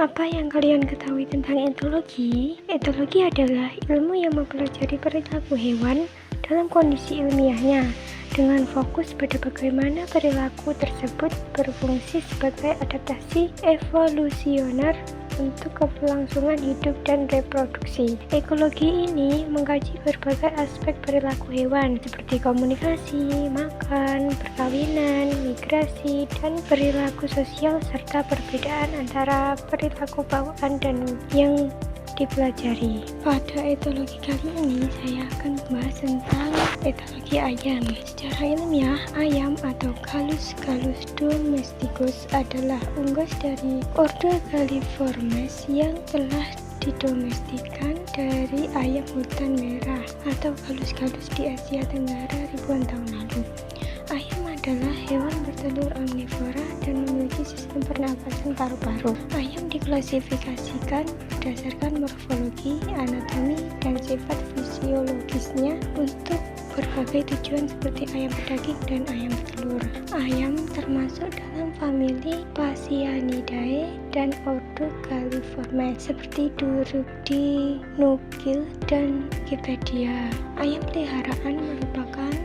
Apa yang kalian ketahui tentang etologi? Etologi adalah ilmu yang mempelajari perilaku hewan dalam kondisi ilmiahnya, dengan fokus pada bagaimana perilaku tersebut berfungsi sebagai adaptasi evolusioner untuk keberlangsungan hidup dan reproduksi. Ekologi ini mengkaji berbagai aspek perilaku hewan seperti komunikasi, makan, perkawinan, migrasi, dan perilaku sosial serta perbedaan antara perilaku bawaan dan yang dipelajari. Pada etologi kali ini saya akan membahas tentang etologi ayam. Secara ilmiah, ayam atau Gallus domesticus adalah unggas dari ordo Galliformes yang telah didomestikan dari ayam hutan merah atau Gallus di Asia Tenggara ribuan tahun lalu. Ayam adalah hewan bertelur omnivora dan memiliki sistem pernapasan paru-paru. Ayam diklasifikasikan berdasarkan morfologi, anatomi, dan sifat fisiologisnya untuk berbagai tujuan seperti ayam berdaging dan ayam bertelur. Ayam termasuk dalam famili Phasianidae dan ordo Galliformes seperti dinukil dan Wikipedia. Ayam peliharaan merupakan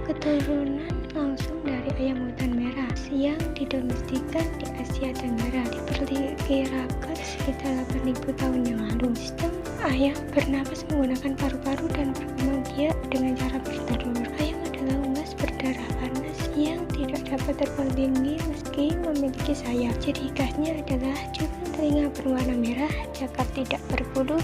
keturunan langsung dari ayam hutan merah yang didomestikan di Asia Tenggara. Diperkirakan sekitar 8.000 tahun yang lalu. Sistem ayam bernapas menggunakan paru-paru dan berkembang biak dengan cara bertelur. Ayam adalah unggas berdarah panas yang tidak dapat terbang tinggi meski memiliki sayap. Ciri khasnya adalah cupang telinga berwarna merah, cakar tidak berbulu,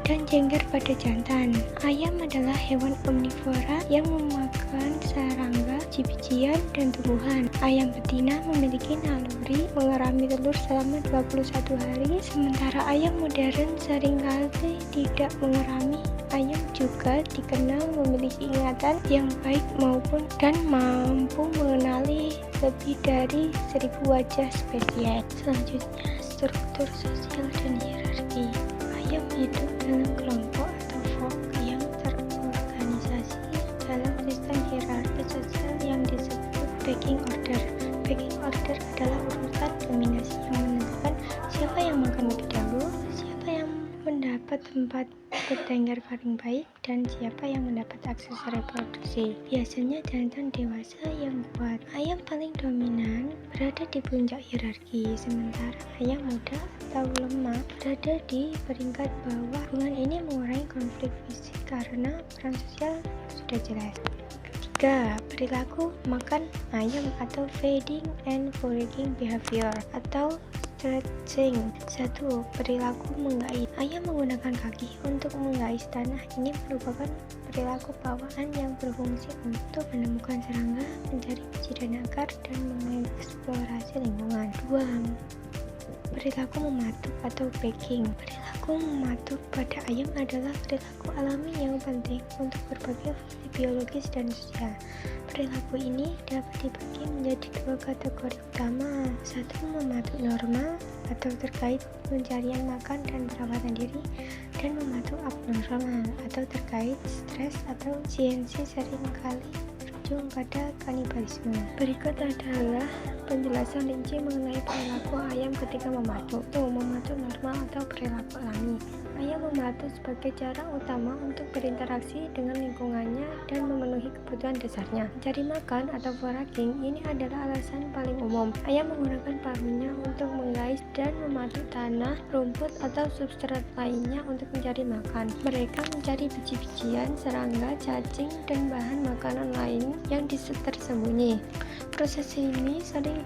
dan jengger pada jantan. Ayam adalah hewan omnivora yang memakan serangga, biji-bijian, dan tumbuhan. Ayam betina memiliki naluri mengerami telur selama 21 hari, sementara ayam modern seringkali tidak mengerami. Ayam juga dikenal memiliki ingatan yang baik maupun dan mampu mengenali lebih dari 1.000 wajah spesies. Selanjutnya, struktur sosial dan hierarki. Ayam hidup dalam kelompok atau flock yang terorganisasi dalam sistem hierarki sosial yang disebut pecking order. Pecking order adalah urutan dominasi yang menentukan siapa yang makan lebih dahulu, siapa yang mendapat tempat bertengger paling baik, dan siapa yang mendapat akses reproduksi. Biasanya jantan dewasa yang kuat. Ayam paling dominan berada di puncak hierarki, sementara ayam muda atau lemah berada di peringkat bawah. Hubungan ini mengurangi konflik fisik karena peran sosial sudah jelas. 3. Perilaku makan ayam atau feeding and foraging behavior atau stretching. 1. Perilaku menggait. Ayam menggunakan kaki untuk menggais tanah. Ini merupakan perilaku bawaan yang berfungsi untuk menemukan serangga, mencari biji dan akar, dan mengeksplorasi lingkungan. 2. Perilaku mematuk atau pecking. Perilaku mematuk pada ayam adalah perilaku alami yang penting untuk berbagai fungsi biologis dan sosial. Perilaku ini dapat dibagi menjadi 2 kategori utama. 1. Mematuk normal atau terkait pencarian makan dan perawatan diri, dan mematuk abnormal atau terkait stres atau CNC seringkali berujung pada kanibalisme. Berikut adalah penjelasan rinci mengenai perilaku ayam ketika mematuk. Mematuk normal atau perilaku alami. Ayam mematuk sebagai cara utama untuk berinteraksi dengan lingkungannya dan memenuhi kebutuhan dasarnya. Mencari makan atau foraging ini adalah alasan paling umum. Ayam menggunakan paruhnya untuk menggais dan mematuk tanah, rumput, atau substrat lainnya untuk mencari makan. Mereka mencari biji-bijian, serangga, cacing, dan bahan makanan lain yang tersembunyi. Proses ini sering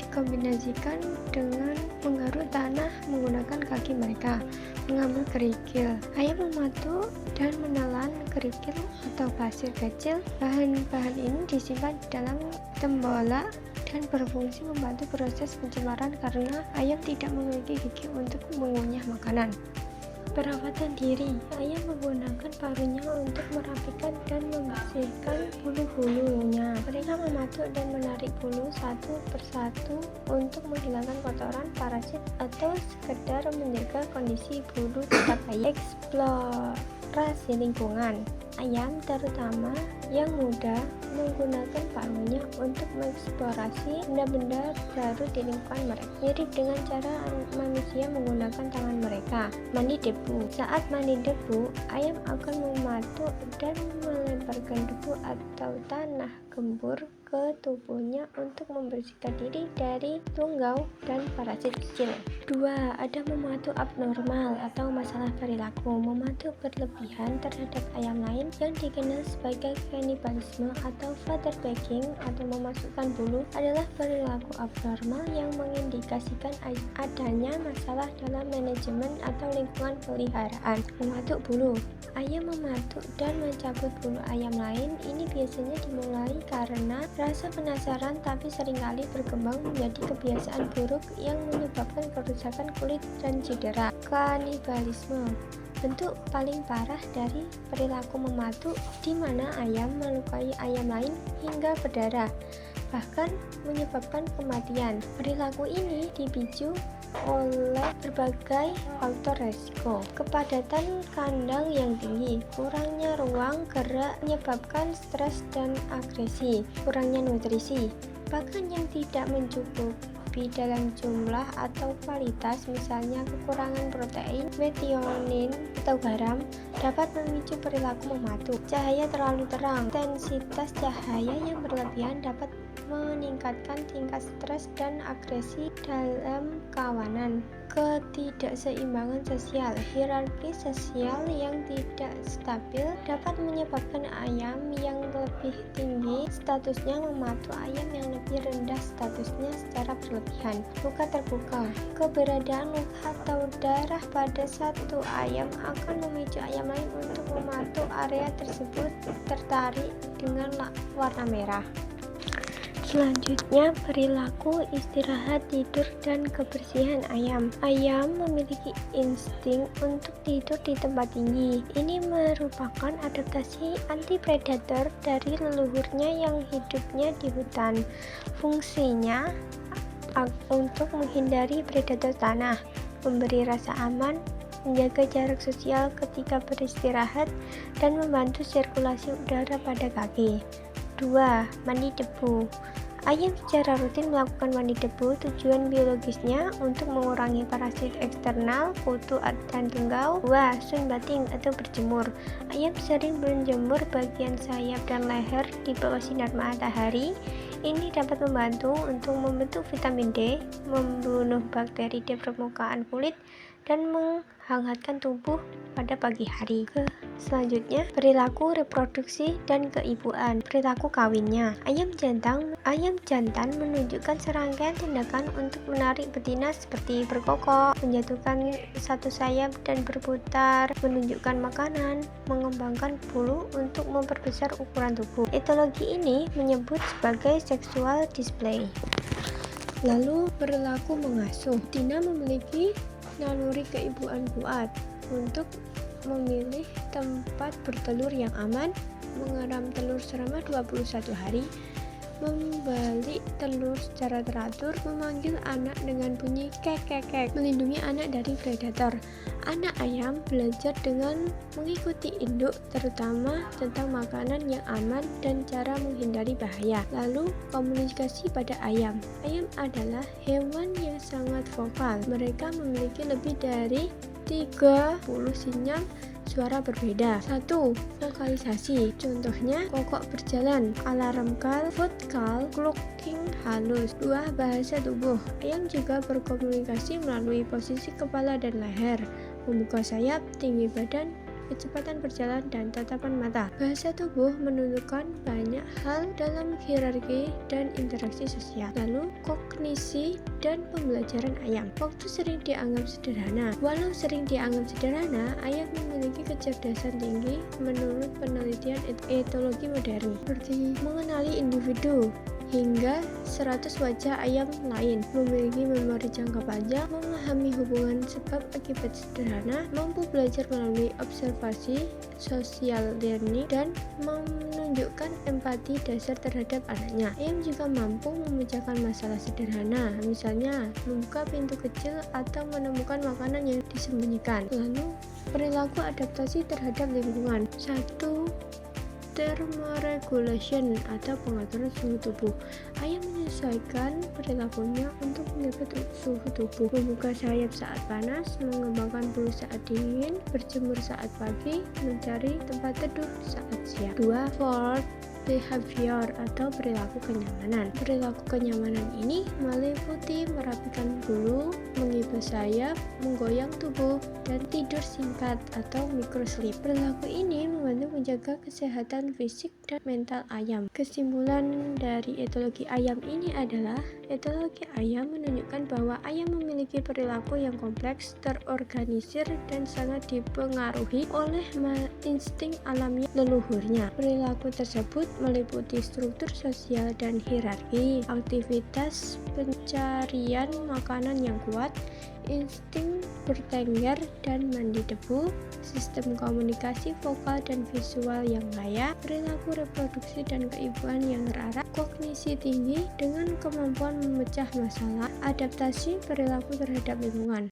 dikombinasikan dengan menggaruk tanah menggunakan kaki mereka, mengambil kerikil. Ayam mematuk dan menelan kerikil atau pasir kecil. Bahan-bahan ini disimpan di dalam tembolak dan berfungsi membantu proses pencemaran karena ayam tidak memiliki gigi untuk mengunyah makanan. Perawatan diri. Ayam menggunakan paruhnya untuk merapikan dan membersihkan bulu-bulunya. Mereka mematuk dan menarik bulu satu persatu untuk menghilangkan kotoran, parasit, atau sekedar menjaga kondisi bulu tetap baik. Eksplorasi lingkungan. ayam, terutama yang muda, menggunakan paruhnya untuk mengeksplorasi benda-benda baru di lingkungan mereka, mirip dengan cara manusia menggunakan tangan mereka. Mandi debu. Saat mandi debu, ayam akan mematuk dan melemparkan debu atau tanah gembur ke tubuhnya untuk membersihkan diri dari tungau dan parasit kecil. 2. Ada mematuk abnormal atau masalah perilaku. Mematuk berlebihan terhadap ayam lain yang dikenal sebagai kanibalisme atau fatherpacking atau memasukkan bulu adalah perilaku abnormal yang mengindikasikan adanya masalah dalam manajemen atau lingkungan peliharaan. Mematuk bulu. Ayam mematuk dan mencabut bulu ayam lain ini biasanya dimulai karena rasa penasaran, tapi seringkali berkembang menjadi kebiasaan buruk yang menyebabkan kerusakan kulit dan cedera. Kanibalisme. Bentuk paling parah dari perilaku mematuk di mana ayam melukai ayam lain hingga berdarah, bahkan menyebabkan kematian. Perilaku ini dipicu oleh berbagai faktor resiko. Kepadatan kandang yang tinggi, kurangnya ruang gerak menyebabkan stres dan agresi, kurangnya nutrisi, pakan yang tidak mencukupi dalam jumlah atau kualitas, misalnya kekurangan protein, metionin, atau garam, dapat memicu perilaku mematuk. Cahaya terlalu terang. Intensitas cahaya yang berlebihan dapat meningkatkan tingkat stres dan agresi dalam kawanan. Ketidakseimbangan sosial. Hierarki sosial yang tidak stabil dapat menyebabkan ayam yang lebih tinggi statusnya mematuk ayam yang lebih rendah statusnya secara berlebihan. Luka terbuka. Keberadaan luka atau darah pada satu ayam akan memicu ayam lain untuk mematuk area tersebut tertarik dengan warna merah. Selanjutnya, perilaku istirahat, tidur, dan kebersihan ayam. Ayam memiliki insting untuk tidur di tempat tinggi. Ini merupakan adaptasi anti-predator dari leluhurnya yang hidupnya di hutan. Fungsinya untuk menghindari predator tanah, memberi rasa aman, menjaga jarak sosial ketika beristirahat, dan membantu sirkulasi udara pada kaki. 2. Mandi debu. Ayam secara rutin melakukan mandi debu. Tujuan biologisnya untuk mengurangi parasit eksternal, kutu dan tungau. 2. Sunbathing atau berjemur. Ayam sering berjemur bagian sayap dan leher di bawah sinar matahari. Ini dapat membantu untuk membentuk vitamin D, membunuh bakteri di permukaan kulit, dan menghangatkan tubuh pada pagi hari. Selanjutnya, perilaku reproduksi dan keibuan. Perilaku kawinnya. Ayam jantan menunjukkan serangkaian tindakan untuk menarik betina seperti berkokok, menjatuhkan satu sayap dan berputar, menunjukkan makanan, mengembangkan bulu untuk memperbesar ukuran tubuh. Etologi ini menyebut sebagai sexual display. Lalu, perilaku mengasuh. Betina memiliki naluri keibuan kuat untuk memilih tempat bertelur yang aman, mengeram telur selama 21 hari, membalik telur secara teratur, memanggil anak dengan bunyi kek-kek-kek, melindungi anak dari predator. Anak ayam belajar dengan mengikuti induk, terutama tentang makanan yang aman dan cara menghindari bahaya. Lalu, komunikasi pada ayam. Ayam adalah hewan yang sangat vokal. Mereka memiliki lebih dari 30 sinyal suara berbeda. 1. Vokalisasi. Contohnya, kokok berjalan, alarm call, food call, clucking halus. 2. Bahasa tubuh. Ayam juga berkomunikasi melalui posisi kepala dan leher, membuka sayap, tinggi badan, kecepatan berjalan, dan tatapan mata. Bahasa tubuh menunjukkan banyak hal dalam hierarki dan interaksi sosial. Lalu, kognisi dan pembelajaran ayam. Waktu sering dianggap sederhana. Walau sering dianggap sederhana, ayam memiliki kecerdasan tinggi menurut penelitian etologi modern, seperti mengenali individu, hingga 100 wajah ayam lain, memiliki memori jangka panjang, memahami hubungan sebab akibat sederhana, mampu belajar melalui observasi, social learning, dan menunjukkan empati dasar terhadap anaknya. Ayam juga mampu memecahkan masalah sederhana, misalnya membuka pintu kecil atau menemukan makanan yang disembunyikan. Lalu, perilaku adaptasi terhadap lingkungan. 1. Thermoregulation atau pengaturan suhu tubuh. Ayam menyesuaikan perilakunya untuk menjaga suhu tubuh, membuka sayap saat panas, mengembangkan bulu saat dingin, berjemur saat pagi, mencari tempat teduh saat siang. 2. Fort behavior atau perilaku kenyamanan. Perilaku kenyamanan ini meliputi merapikan bulu, mengibas sayap, menggoyang tubuh, dan tidur singkat atau microsleep. Perilaku ini membantu menjaga kesehatan fisik dan mental ayam. Kesimpulan dari etologi ayam ini adalah etologi ayam menunjukkan bahwa ayam memiliki perilaku yang kompleks, terorganisir, dan sangat dipengaruhi oleh insting alami leluhurnya. Perilaku tersebut meliputi struktur sosial dan hierarki, aktivitas pencarian makanan yang kuat, insting bertengger dan mandi debu, sistem komunikasi vokal dan visual yang layak, perilaku reproduksi dan keibuan yang terarah, kognisi tinggi dengan kemampuan memecah masalah, adaptasi perilaku terhadap lingkungan.